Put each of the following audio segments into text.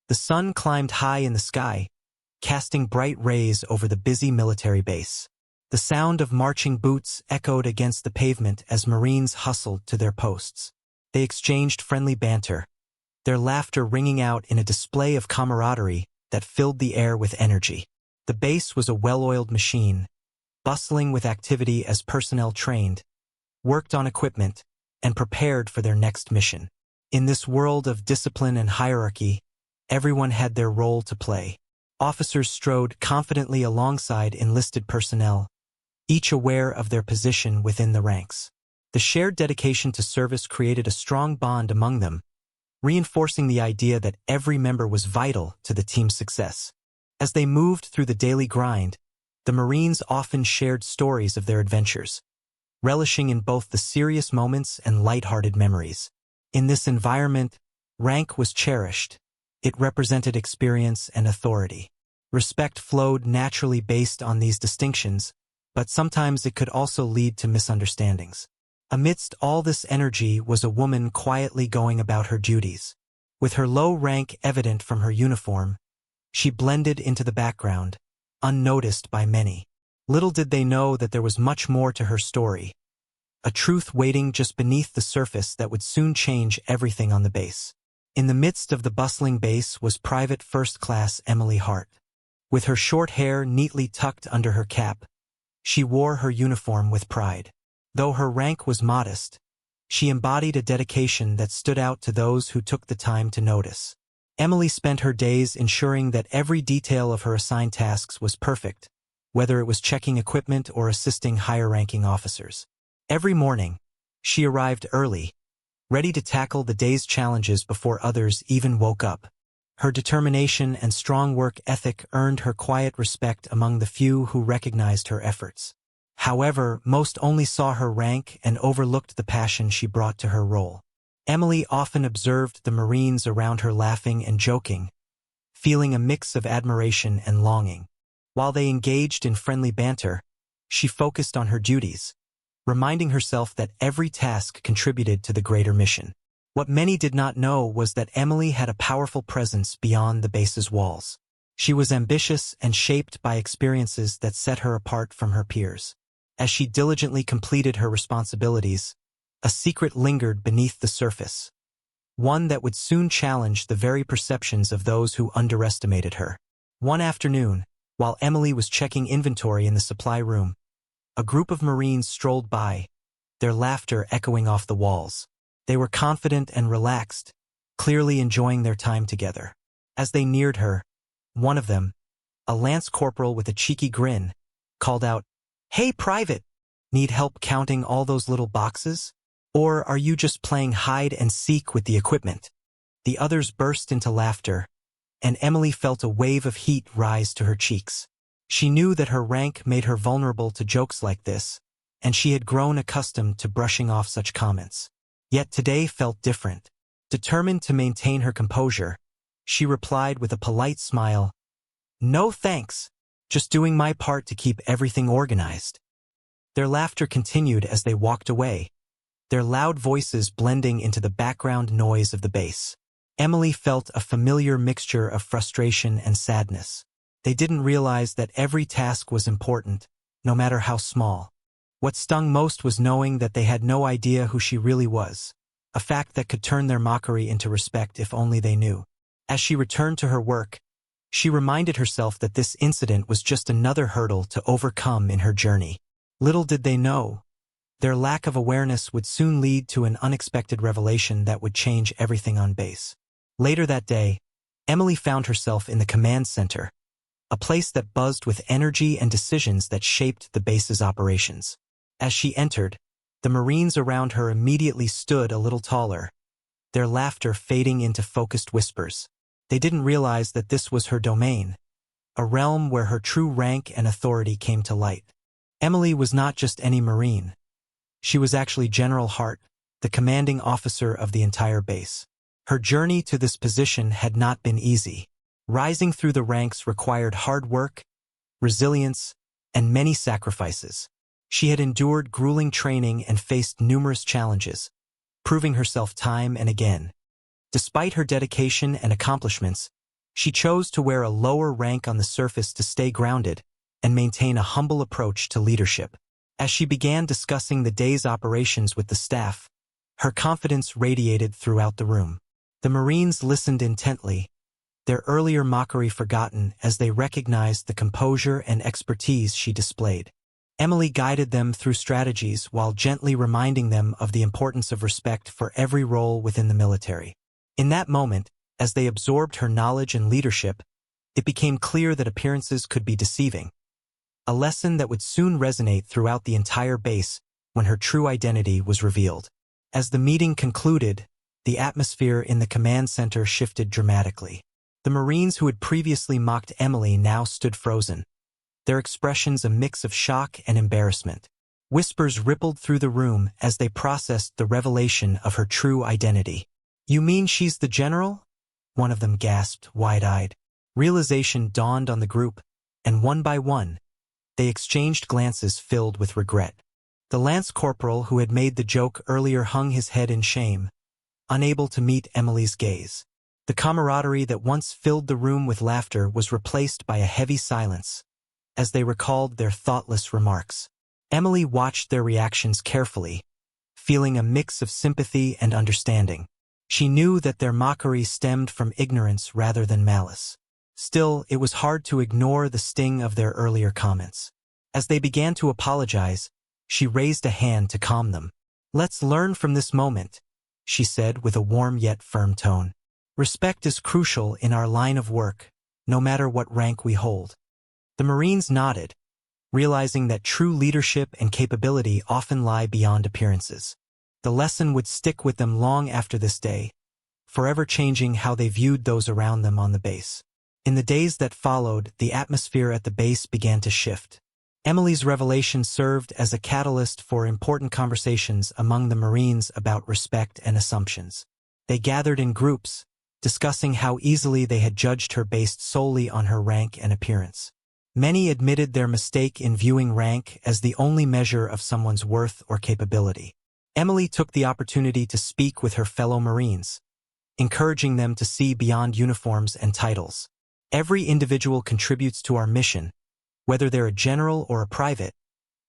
The sun climbed high in the sky, casting bright rays over the busy military base. The sound of marching boots echoed against the pavement as Marines hustled to their posts. They exchanged friendly banter, their laughter ringing out in a display of camaraderie that filled the air with energy. The base was a well-oiled machine, bustling with activity as personnel trained, worked on equipment, and prepared for their next mission. In this world of discipline and hierarchy, everyone had their role to play. Officers strode confidently alongside enlisted personnel, each aware of their position within the ranks. The shared dedication to service created a strong bond among them, reinforcing the idea that every member was vital to the team's success. As they moved through the daily grind, the Marines often shared stories of their adventures, relishing in both the serious moments and lighthearted memories. In this environment, rank was cherished. It represented experience and authority. Respect flowed naturally based on these distinctions, but sometimes it could also lead to misunderstandings. Amidst all this energy was a woman quietly going about her duties. With her low rank evident from her uniform, she blended into the background, unnoticed by many. Little did they know that there was much more to her story, a truth waiting just beneath the surface that would soon change everything on the base. In the midst of the bustling base was Private First Class Emily Hart. With her short hair neatly tucked under her cap, she wore her uniform with pride. Though her rank was modest, she embodied a dedication that stood out to those who took the time to notice. Emily spent her days ensuring that every detail of her assigned tasks was perfect, whether it was checking equipment or assisting higher-ranking officers. Every morning, she arrived early, ready to tackle the day's challenges before others even woke up. Her determination and strong work ethic earned her quiet respect among the few who recognized her efforts. However, most only saw her rank and overlooked the passion she brought to her role. Emily often observed the Marines around her laughing and joking, feeling a mix of admiration and longing. While they engaged in friendly banter, she focused on her duties, reminding herself that every task contributed to the greater mission. What many did not know was that Emily had a powerful presence beyond the base's walls. She was ambitious and shaped by experiences that set her apart from her peers. As she diligently completed her responsibilities, a secret lingered beneath the surface, one that would soon challenge the very perceptions of those who underestimated her. One afternoon, while Emily was checking inventory in the supply room, a group of Marines strolled by, their laughter echoing off the walls. They were confident and relaxed, clearly enjoying their time together. As they neared her, one of them, a lance corporal with a cheeky grin, called out, "Hey, Private! Need help counting all those little boxes? Or are you just playing hide and seek with the equipment?" The others burst into laughter, and Emily felt a wave of heat rise to her cheeks. She knew that her rank made her vulnerable to jokes like this, and she had grown accustomed to brushing off such comments. Yet today felt different. Determined to maintain her composure, she replied with a polite smile, "No thanks, just doing my part to keep everything organized." Their laughter continued as they walked away, their loud voices blending into the background noise of the base. Emily felt a familiar mixture of frustration and sadness. They didn't realize that every task was important, no matter how small. What stung most was knowing that they had no idea who she really was, a fact that could turn their mockery into respect if only they knew. As she returned to her work, she reminded herself that this incident was just another hurdle to overcome in her journey. Little did they know, their lack of awareness would soon lead to an unexpected revelation that would change everything on base. Later that day, Emily found herself in the command center, a place that buzzed with energy and decisions that shaped the base's operations. As she entered, the Marines around her immediately stood a little taller, their laughter fading into focused whispers. They didn't realize that this was her domain, a realm where her true rank and authority came to light. Emily was not just any Marine. She was actually General Hart, the commanding officer of the entire base. Her journey to this position had not been easy. Rising through the ranks required hard work, resilience, and many sacrifices. She had endured grueling training and faced numerous challenges, proving herself time and again. Despite her dedication and accomplishments, She chose to wear a lower rank on the surface to stay grounded and maintain a humble approach to leadership. As she began discussing the day's operations with the staff, her confidence radiated throughout the room. The Marines listened intently, their earlier mockery forgotten as they recognized the composure and expertise she displayed. Emily guided them through strategies while gently reminding them of the importance of respect for every role within the military. In that moment, as they absorbed her knowledge and leadership, it became clear that appearances could be deceiving, a lesson that would soon resonate throughout the entire base when her true identity was revealed. As the meeting concluded, the atmosphere in the command center shifted dramatically. The Marines who had previously mocked Emily now stood frozen, their expressions a mix of shock and embarrassment. Whispers rippled through the room as they processed the revelation of her true identity. "You mean she's the general?" one of them gasped, wide-eyed. Realization dawned on the group, and one by one, they exchanged glances filled with regret. The lance corporal who had made the joke earlier hung his head in shame, unable to meet Emily's gaze. The camaraderie that once filled the room with laughter was replaced by a heavy silence, as they recalled their thoughtless remarks. Emily watched their reactions carefully, feeling a mix of sympathy and understanding. She knew that their mockery stemmed from ignorance rather than malice. Still, it was hard to ignore the sting of their earlier comments. As they began to apologize, she raised a hand to calm them. "Let's learn from this moment," she said with a warm yet firm tone. "Respect is crucial in our line of work, no matter what rank we hold." The Marines nodded, realizing that true leadership and capability often lie beyond appearances. The lesson would stick with them long after this day, forever changing how they viewed those around them on the base. In the days that followed, the atmosphere at the base began to shift. Emily's revelation served as a catalyst for important conversations among the Marines about respect and assumptions. They gathered in groups, discussing how easily they had judged her based solely on her rank and appearance. Many admitted their mistake in viewing rank as the only measure of someone's worth or capability. Emily took the opportunity to speak with her fellow Marines, encouraging them to see beyond uniforms and titles. "Every individual contributes to our mission, whether they're a general or a private,"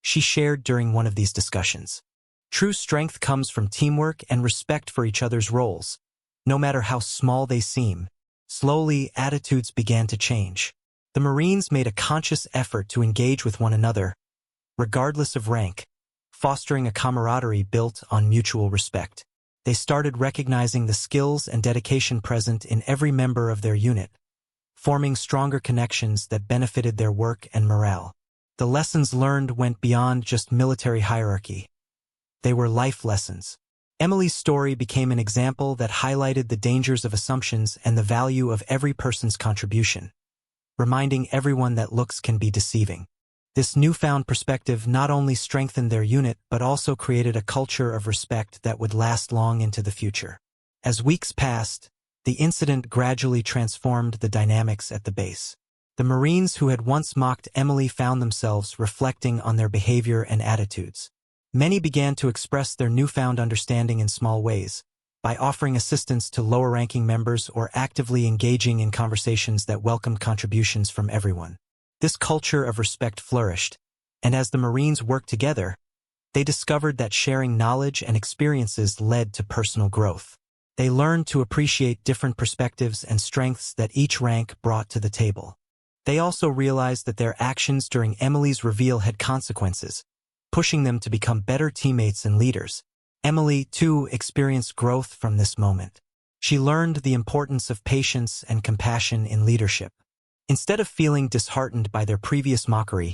she shared during one of these discussions. "True strength comes from teamwork and respect for each other's roles, no matter how small they seem." Slowly, attitudes began to change. The Marines made a conscious effort to engage with one another, regardless of rank, fostering a camaraderie built on mutual respect. They started recognizing the skills and dedication present in every member of their unit, forming stronger connections that benefited their work and morale. The lessons learned went beyond just military hierarchy. They were life lessons. Emily's story became an example that highlighted the dangers of assumptions and the value of every person's contribution, reminding everyone that looks can be deceiving. This newfound perspective not only strengthened their unit but also created a culture of respect that would last long into the future. As weeks passed, the incident gradually transformed the dynamics at the base. The Marines who had once mocked Emily found themselves reflecting on their behavior and attitudes. Many began to express their newfound understanding in small ways, by offering assistance to lower-ranking members or actively engaging in conversations that welcomed contributions from everyone. This culture of respect flourished, and as the Marines worked together, they discovered that sharing knowledge and experiences led to personal growth. They learned to appreciate different perspectives and strengths that each rank brought to the table. They also realized that their actions during Emily's reveal had consequences, pushing them to become better teammates and leaders. Emily, too, experienced growth from this moment. She learned the importance of patience and compassion in leadership. Instead of feeling disheartened by their previous mockery,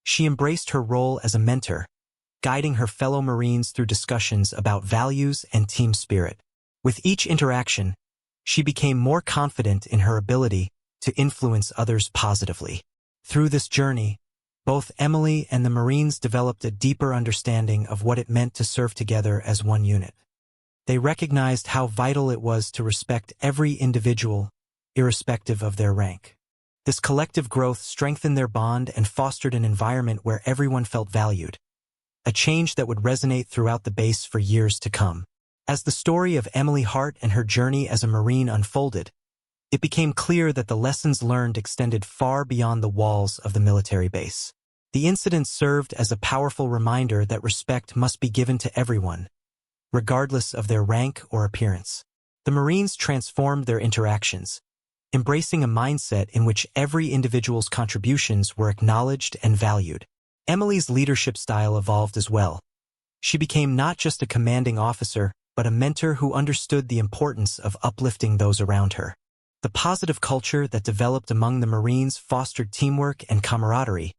she embraced her role as a mentor, guiding her fellow Marines through discussions about values and team spirit. With each interaction, she became more confident in her ability to influence others positively. Through this journey, both Emily and the Marines developed a deeper understanding of what it meant to serve together as one unit. They recognized how vital it was to respect every individual, irrespective of their rank. This collective growth strengthened their bond and fostered an environment where everyone felt valued, a change that would resonate throughout the base for years to come. As the story of Emily Hart and her journey as a Marine unfolded, It became clear that the lessons learned extended far beyond the walls of the military base. The incident served as a powerful reminder that respect must be given to everyone, regardless of their rank or appearance. The Marines transformed their interactions, embracing a mindset in which every individual's contributions were acknowledged and valued. Emily's leadership style evolved as well. She became not just a commanding officer, but a mentor who understood the importance of uplifting those around her. The positive culture that developed among the Marines fostered teamwork and camaraderie,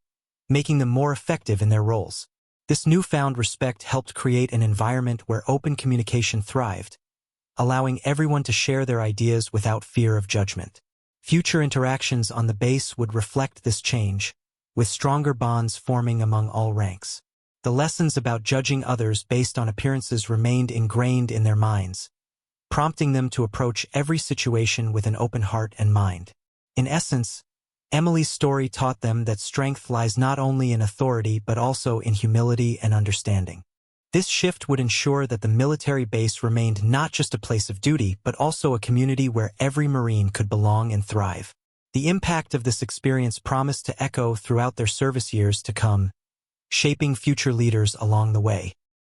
making them more effective in their roles. This newfound respect helped create an environment where open communication thrived, allowing everyone to share their ideas without fear of judgment. Future interactions on the base would reflect this change, with stronger bonds forming among all ranks. The lessons about judging others based on appearances remained ingrained in their minds, prompting them to approach every situation with an open heart and mind. In essence, Emily's story taught them that strength lies not only in authority but also in humility and understanding. This shift would ensure that the military base remained not just a place of duty but also a community where every Marine could belong and thrive. The impact of this experience promised to echo throughout their service years to come, shaping future leaders along the way.